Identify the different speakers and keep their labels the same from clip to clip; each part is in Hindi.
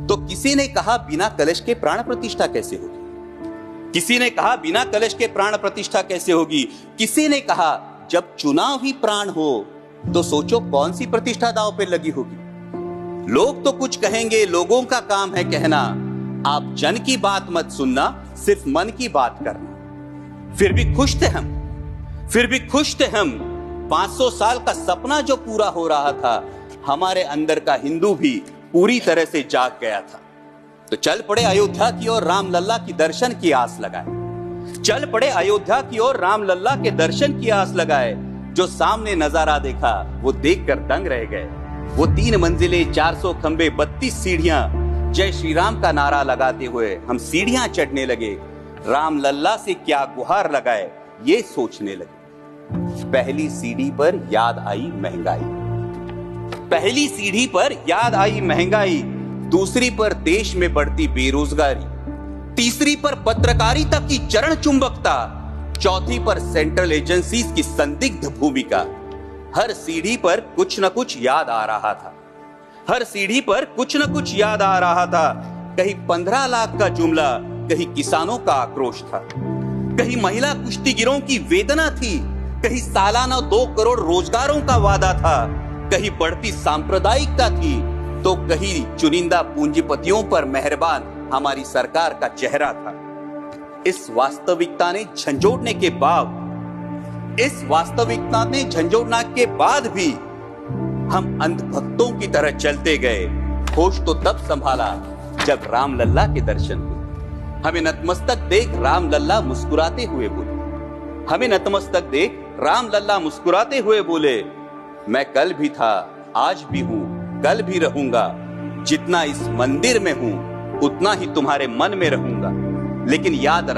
Speaker 1: तो किसी ने कहा बिना कलश के प्राण प्रतिष्ठा कैसे होगी, किसी ने कहा बिना कलश के प्राण प्रतिष्ठा कैसे होगी, किसी ने कहा जब चुनाव ही प्राण हो तो सोचो कौन सी प्रतिष्ठा दांव पे लगी होगी। लोग तो कुछ कहेंगे, लोगों का काम है कहना, आप जन की बात मत सुनना, सिर्फ मन की बात करना। फिर भी खुश थे हम, फिर भी खुश थे हम। 500 साल का सपना जो पूरा हो रहा था, हमारे अंदर का हिंदू भी पूरी तरह से जाग गया था। तो चल पड़े अयोध्या की ओर, राम लल्ला की दर्शन की आस लगाए। चल पड़े अयोध्या की ओर, राम लल्ला के दर्शन की आस लगाए। जो सामने नजारा देखा वो देखकर दंग रह गए। वो 3 मंजिलें, 400 खंबे, 32 सीढ़ियां, जय श्री राम का नारा लगाते हुए हम सीढ़ियां चढ़ने लगे। राम लल्ला से क्या गुहार लगाए ये सोचने लगे। पहली सीढ़ी पर याद आई महंगाई, पहली सीढ़ी पर याद आई महंगाई, दूसरी पर देश में बढ़ती बेरोजगारी, तीसरी पर पत्रकारिता की चरण चुंबकता, चौथी पर सेंट्रल एजेंसीज की संदिग्ध भूमिका। हर सीढ़ी पर कुछ न कुछ याद आ रहा था, हर सीढ़ी पर कुछ न कुछ याद आ रहा था। कहीं 15 लाख का जुमला, कहीं किसानों का आक्रोश था, कहीं महिला कुश्तीगिरों की वेदना थी, कहीं सालाना 2 करोड़ रोजगारों का वादा था, कहीं बढ़ती सांप्रदायिकता थी, तो कहीं चुनिंदा पूंजीपतियों पर मेहरबान हमारी सरकार का चेहरा था। इस वास्तविकता ने झंझोड़ने के बाद भी हम अंधभक्तों की तरह चलते गए। होश तो तब संभाला जब राम लल्ला के दर्शन हुए। हमें नतमस्तक देख राम लल्ला मुस्कुराते हुए बोले, हमें नतमस्तक देख राम लल्ला मुस्कुराते हुए बोले, मैं कल भी था, आज भी हूं, कल भी रहूंगा। जितना इस मंदिर में हूं उतना ही तुम्हारे मन में रहूंगा। लेकिन याद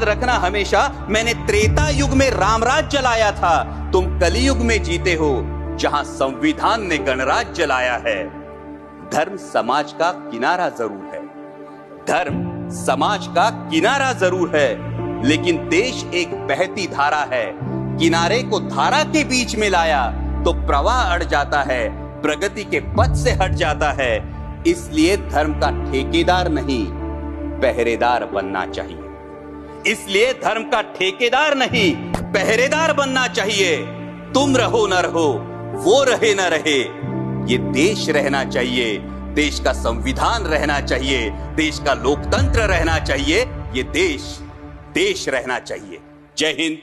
Speaker 1: रखना हमेशा, मैंने त्रेता युग में रामराज जलाया था, तुम कलयुग में जीते हो जहां संविधान ने गणराज जलाया है। धर्म समाज का किनारा जरूर है, धर्म समाज का किनारा जरूर है, लेकिन देश एक बहती धारा है। किनारे को धारा के बीच में लाया तो प्रवाह अड़ जाता है, प्रगति के पथ से हट जाता है। इसलिए धर्म का ठेकेदार नहीं, पहरेदार बनना चाहिए। इसलिए धर्म का ठेकेदार नहीं, पहरेदार बनना चाहिए। तुम रहो न रहो, वो रहे न रहे, ये देश रहना चाहिए, देश का संविधान रहना चाहिए, देश का लोकतंत्र रहना चाहिए, ये देश रहना चाहिए। जय हिंद,